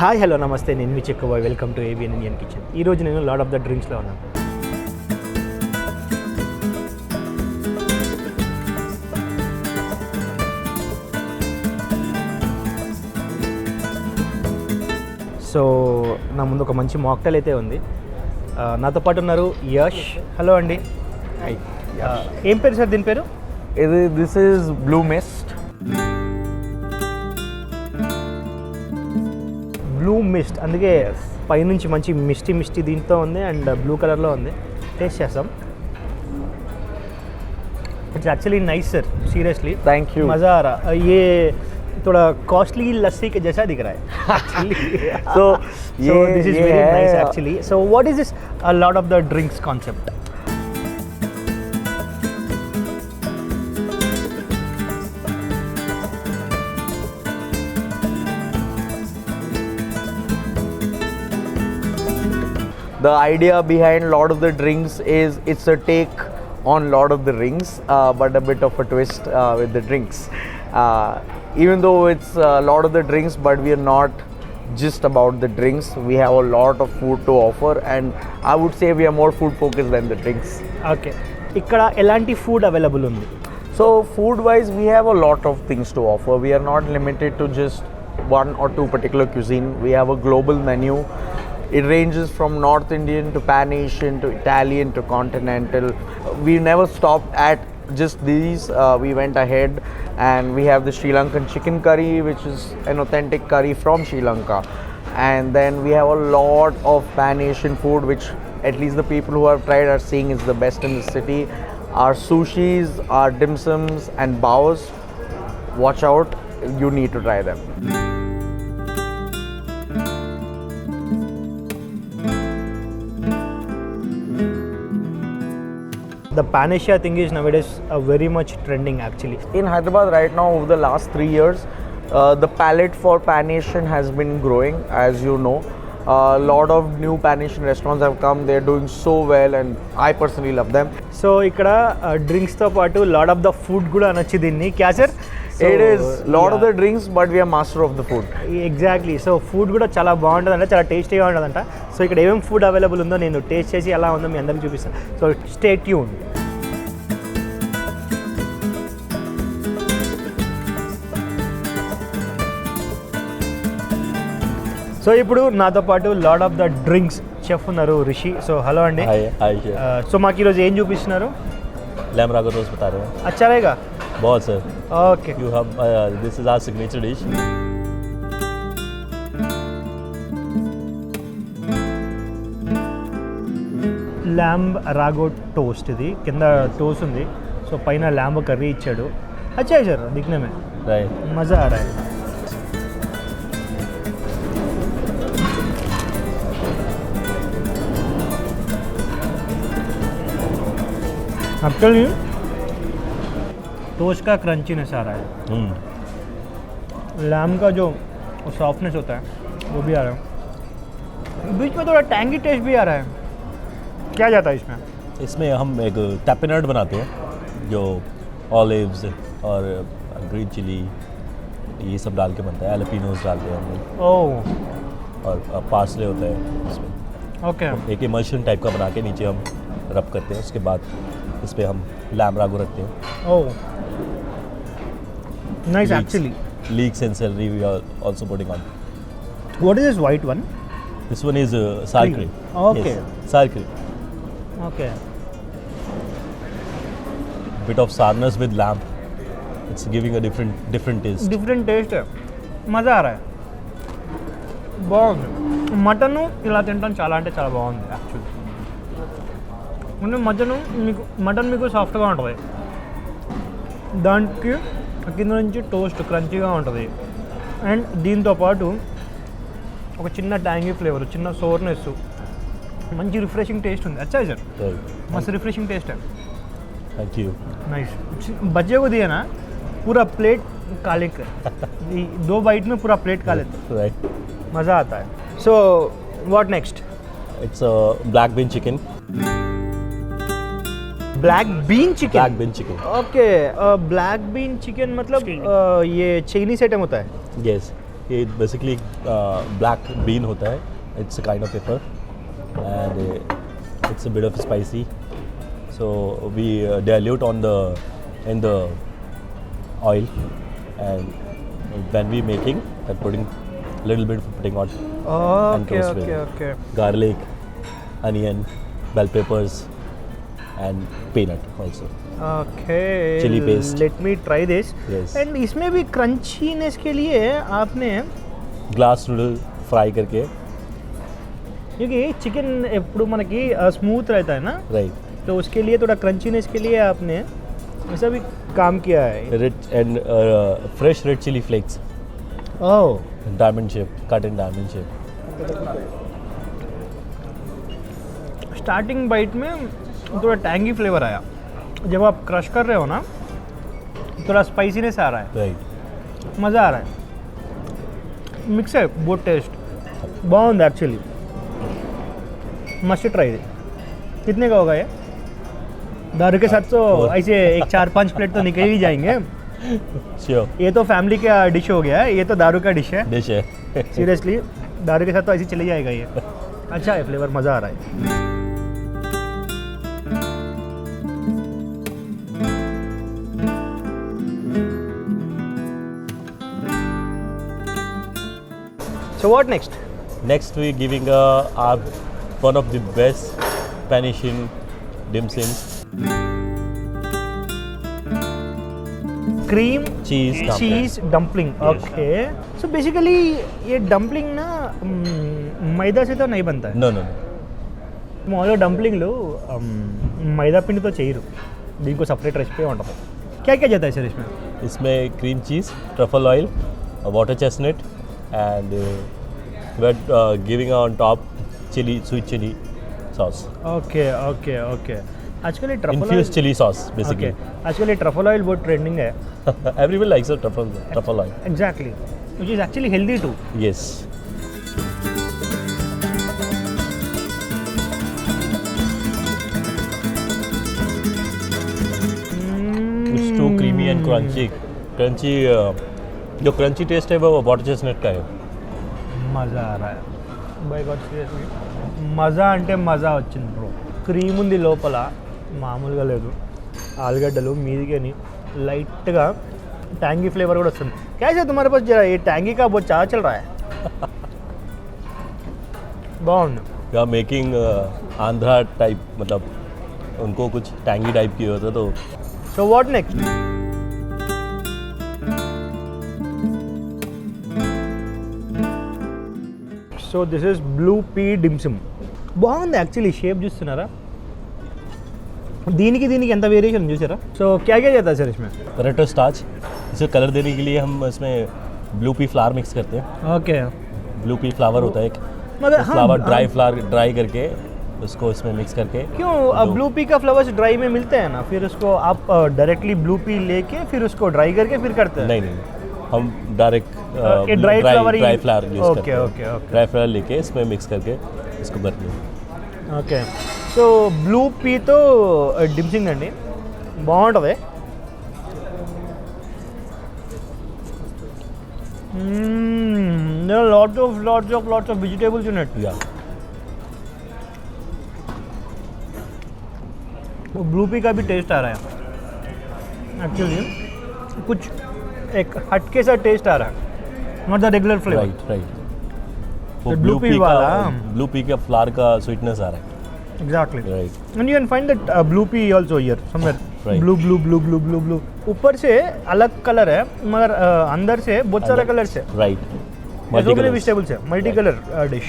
Hi hello నమస్తే, నేను మీ Chekkubai. Welcome to ABN Indian kitchen. ఈరోజు నేను లార్డ్ ఆఫ్ ద డ్రింక్స్లో ఉన్నాను. సో నా ముందు ఒక మంచి మాక్టైల్ అయితే ఉంది. నాతో పాటు ఉన్నారు యష్. హలో అండి. ఏం పేరు సార్ దీని పేరు? This is blue mist. Blue mist, అందుకే పైనుంచి మంచి మిస్టీ దీంతో ఉంది అండ్ బ్లూ కలర్లో ఉంది. టేస్ట్ చేస్తాం. It's actually nice sir, seriously thank you. मज़ा आ रहा. ये थोड़ा कॉस्टली लस्सी के जैसा दिख रहा है. So this is very nice actually. So what is this a lot of the drinks concept? The idea behind Lord of the Drinks is it's a take on Lord of the Rings, but a bit of a twist with the drinks. Even though it's Lord of the Drinks, but we are not just about the drinks. We have a lot of food to offer, and I would say we are more food focused than the drinks. Okay. ఇక్కడ ఎలాంటి food available ఉంది? So food wise, we have a lot of things to offer. We are not limited to just one or two particular cuisine. We have a global menu. It ranges from North Indian to Pan Asian to Italian to continental. We never stopped at just these. We went ahead and we have the Sri Lankan chicken curry, which is an authentic curry from Sri Lanka. And then we have a lot of Pan Asian food, which at least the people who have tried are saying is the best in the city. Our sushis, our dim sums and baos, watch out, you need to try them. The Pan Asia thing is nowadays very much trending actually. In Hyderabad right now, over the last 3 years, the palette for Pan Asian has been growing, as you know. A lot of new Pan Asian restaurants have come. They're doing so well and I personally love them. So ఇక్కడ డ్రింక్స్తో పాటు lord of the food కూడా అనొచ్చు దీన్ని. క్యా sir? It is Lord of the Drinks, but we are master of the food. Exactly. So food కూడా చాలా బాగుంటుందంట, చాలా టేస్టీగా ఉంటుందంట. సో ఇక్కడ ఏమేమి ఫుడ్ అవైలబుల్ ఉందో నేను టేస్ట్ చేసి ఎలా ఉందో మీ అందరికీ చూపిస్తాను. So stay tune. సో ఇప్పుడు నాతో పాటు lord of the drinks chef ఉన్నారు రిషి. సో హలో అండి. సో మాకు ఈరోజు ఏం చూపిస్తున్నారు? लैम रागो रोज बता रहे हैं. अच्छा रहेगा बहुत sir. Okay. You have this is our signature dish. Lamb ragu toast. ఇది కింద టోస్ట్ ఉంది, సో పైన ల్యాంబ్ కర్రీ ఇచ్చాడు. अच्छा है सर, दिखने में राइट. मज़ा आ रहा है. एक्चुअली टोस्ट का क्रंचीनेस आ रहा है, लैम का जो सॉफ्टनेस होता है वो भी आ रहा है, बीच में थोड़ा टैंगी टेस्ट भी आ रहा है. क्या जाता है इसमें? इसमें हम एक टैपिनट बनाते हैं जो ऑलिव्स और ग्रीन चिली ये सब डाल के बनता है. एलपिनोस डालते हैं हम लोग. ओह, और पार्सले होता है इसमें. ओके. एक इमल्शन टाइप का बना के नीचे हम रब करते हैं. उसके बाद इस पर हम लैम रागो रखते हैं. Oh, nice. Actually leeks and celery we are also putting on. what is this white one? This one is sour cream. Okay. Yes, sour cream. Okay. Bit of sourness with lamb. It's giving a different taste. Different taste. మజా ఆ రहा है. బాగుంది. Mutton ఇలా తింటాం చాలా అంటే చాలా బాగుంది యాక్చువల్లీ. మటన్ మీకు సాఫ్ట్గా ఉంటుంది, దానికి కింద నుంచి టోస్ట్ క్రంచీగా ఉంటుంది. అండ్ దీంతోపాటు ఒక చిన్న ట్యాంగీ ఫ్లేవర్, చిన్న సోర్నెస్, మంచి రిఫ్రెషింగ్ టేస్ట్ ఉంది. अच्छा है सर, मस्त रिफ्रेशिंग टेस्ट है. Thank you. नाइस. बच्चे को दिया ना पूरा प्लेट खा ले कर, 2 बाइट में पूरा प्लेट खा लेते, Right. मज़ा आता है. So what next? It's a black bean chicken. Black bean chicken. Black bean chicken. Okay. Black bean chicken मतलब ये चाइनीस आइटम होता है. Yes. ये बेसिकली ब्लैक बीन होता है. It's a kind of paper and it's a bit of spicy. So we dilute in the oil, and when we making, I'm putting little bit of putting on and Okay, toast with okay, okay. garlic, onion, bell peppers, and peanut also. Okay. Chili paste. Let me try this. Yes. And इसमें भी crunchiness के लिए आपने, Glass noodle fry करके, क्योंकि chicken एప్పుడు మనకి smooth रहता है ना, right? तो उसके लिए थोड़ा क्रंचीनेस के लिए आपने ऐसा भी काम किया है. Red and fresh red chili flakes, oh, diamond shape, cut in diamond shape. Starting bite में थोड़ा टैंगी फ्लेवर आया. जब आप क्रश कर रहे हो ना, थोड़ा स्पाइसीनेस आ रहा है, Right. मज़ा आ रहा है. मिक्स है बहुत टेस्ट. బాగుంది యాక్చువల్లీ. Must try. कितने का होगा ये? दारू के साथ तो ऐसे एक 4-5 प्लेट तो निकल ही जाएंगे. Sure. ये तो फैमिली का डिश हो गया है, ये तो दारू का डिश है. Dish है. सीरियसली दारू के साथ तो ऐसे चले जाएगा ये. अच्छा है, फ्लेवर मज़ा आ रहा है. So what next? Next we giving our one of the best Spanish dim sums. Cream Cheese dumpling. Cheese dumpling. Yes. Okay. So basically ये डम्पलिंग ना मैदा से तो नहीं बनता है. No, no, no. మామూలుగా డంప్లింగ్లు మైదా పిండితో చేయరు, దీనికి సపరేట్ రెసిపీ ఉంటుంది. क्या क्या जाता है सर इसमें? इसमें cream cheese, truffle oil, water chestnut, and we're giving on top chili, sweet chili sauce. Okay okay okay. आजकल ये truffle Infused chili sauce basically. आजकल ये ट्रफल ऑयल बहुत ट्रेंडिंग है. Everyone likes a truffle oil. Exactly, which is actually healthy too. Yes. It's too creamy and crunchy. जो crunchy taste है वो water chestnut का है. మజా ఆ రా బై గాడ్ సీరియస్లీ మజా అంటే మజా వచ్చింది బ్రో. క్రీమ్ ఉంది లోపల, మామూలుగా లేదు. ఆలుగడ్డలు మీదికని లైట్గా टैंगी फ्लेवर కూడా వస్తుంది. कैसे तुम्हारे पास जरा ये टैंगी का बहुत चाह चल रहा है. బాగుంది. या मेकिंग आंध्रा टाइप, मतलब उनको कुछ टैंगी टाइप की होता तो. So what next? So this is blue pea డిమ్సమ్. బాగుంది యాక్చువల్లీ, షేప్ చూస్తున్నారా, దీనికి దీనికి ఎంత వేరియేషన్ చూసారా. సో क्या क्या जाता है सर इसमें? पोटैटो स्टार्च, इसे कलर देने के लिए हम इसमें ब्लू पी फ्लावर मिक्स करते हैं. ओके. ब्लू पी फ्लावर होता है एक, मगर हाँ, फ्लावर ड्राई करके उसको इसमें मिक्स करके. क्यों ब्लू पी का फ्लावर्स ड्राई में मिलते हैं ना, फिर उसको आप डायरेक्टली ब्लू पी लेके फिर उसको ड्राई करके फिर करते हैं? नहीं, हम डायरेक्ट ये ड्राई फ्लावर यूज़ करते हैं. Okay okay. ड्राई फ्लावर लेके इसमें मिक्स करके इसको करते हैं. ఓకే. సో బ్లూ పీతో డిమ్సింగ్ అండి, బాగుంటుంది. lots of vegetables in it. Yeah. वो ब्लू पी का भी टेस्ट आ रहा है एक्चुअली, कुछ एक हटके सा टेस्ट आ रहा है, not the regular flavour. Right. तो blue pea वाला ब्लू पी का फ्लावर का स्वीटनेस आ रहा है. Exactly. Right. And you can find that blue pea also here somewhere. Right. Blue. ऊपर से अलग कलर है, मगर अंदर से बहुत सारे कलर से. राइट. वेजिटेबल्स है, मल्टी कलर डिश.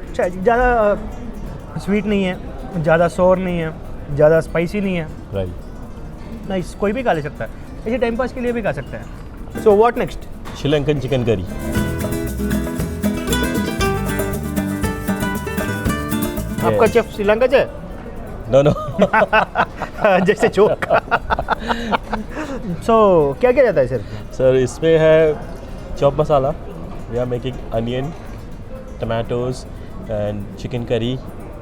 अच्छा, ज़्यादा स्वीट नहीं है, ज़्यादा सोर नहीं है, ज़्यादा स्पाइसी नहीं है. राइट. नाइस, कोई भी खा ले सकता है, ऐसे टाइम पास के लिए भी खा सकता है. So what next? Sri Lankan chicken curry. आपका शेफ श्रीलंका से? नो. जैसे जोक. सो क्या क्या जाता है सर? सर इसमें है chop masala. We are making onion, tomatoes and chicken curry.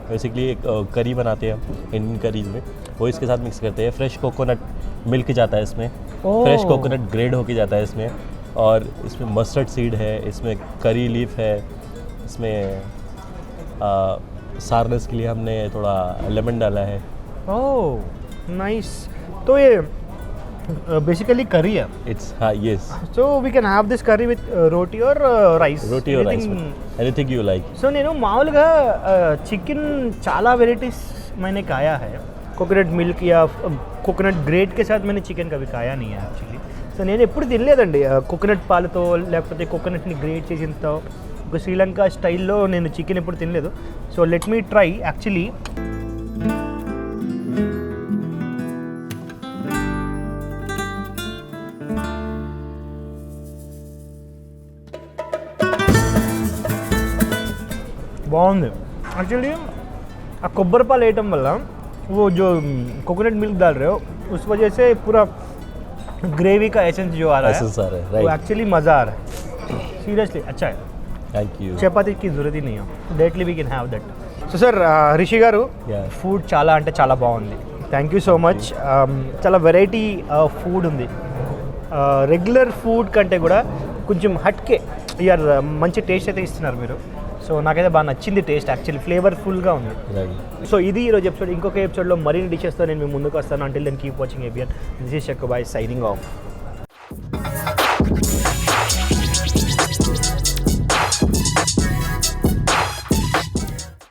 Basically एक करी बनाते हैं हम इंडियन करी में, वो इसके साथ मिक्स करते हैं. फ्रेश कोकोनट मिल्क जाता है इसमें, फ्रेश कोकोनट ग्रेड होके जाता है इसमें, और इसमें मस्टर्ड सीड है, इसमें करी लीफ है, इसमें सारनेस के लिए हमने थोड़ा लेमन डाला है. Oh nice. तो ये बेसिकली करी है. इट्स हाँ yes. So we can have this curry with roti or rice. Roti or rice, anything you like. So నేను మామూలుగా చికెన్ చాలా వెరైటీస్ मैंने खाया है. కోకోనట్ మిల్క్ या కోకోనట్ గ్రేట్ के साथ मैंने चिकन कभी खाया नहीं है యాక్చువల్లీ. సో నేను ఎప్పుడు తినలేదండి కోకోనట్ పాలతో లేకపోతే కోకోనట్ని గ్రేట్ చేసినతో ఒక శ్రీలంక స్టైల్లో నేను చికెన్ ఎప్పుడు తినలేదు. So let me try actually. బాగుంది యాక్చువల్లీ. ఆ కొబ్బరి పాలు వేయటం వల్ల वो जो कोकोनट मिल्क डाल रहे हो उस वजह से पूरा ग्रेवी का एसेंस जो आ रहा Essence आ रहा है, है right. वो एक्चुअली मज़ा आ रहा है. सीरियसली अच्छा है. Thank you. చపాతీ की ज़रूरत ही नहीं है. Directly we can have that. So sir Rishi గారు Yeah. ఫుడ్ చాలా అంటే చాలా బాగుంది. Thank you so much. చాలా వెరైటీ ఫుడ్ ఉంది. రెగ్యులర్ ఫుడ్ కంటే కూడా కొంచెం హట్కే యార్ మంచి టేస్ట్ అయితే ఇస్తున్నారు మీరు. సో నాకైతే బాగా నచ్చింది టేస్ట్. యాక్చువల్లీ ఫ్లేవర్ఫుల్గా ఉంది. సో ఇది ఈరోజు ఎపిసోడ్. ఇంకొక ఎపిసోడ్లో మరిన్ని డిషెస్తో నేను మీ ముందుకు వస్తాను. Until then keep watching ABN. This is Shakkubai signing of.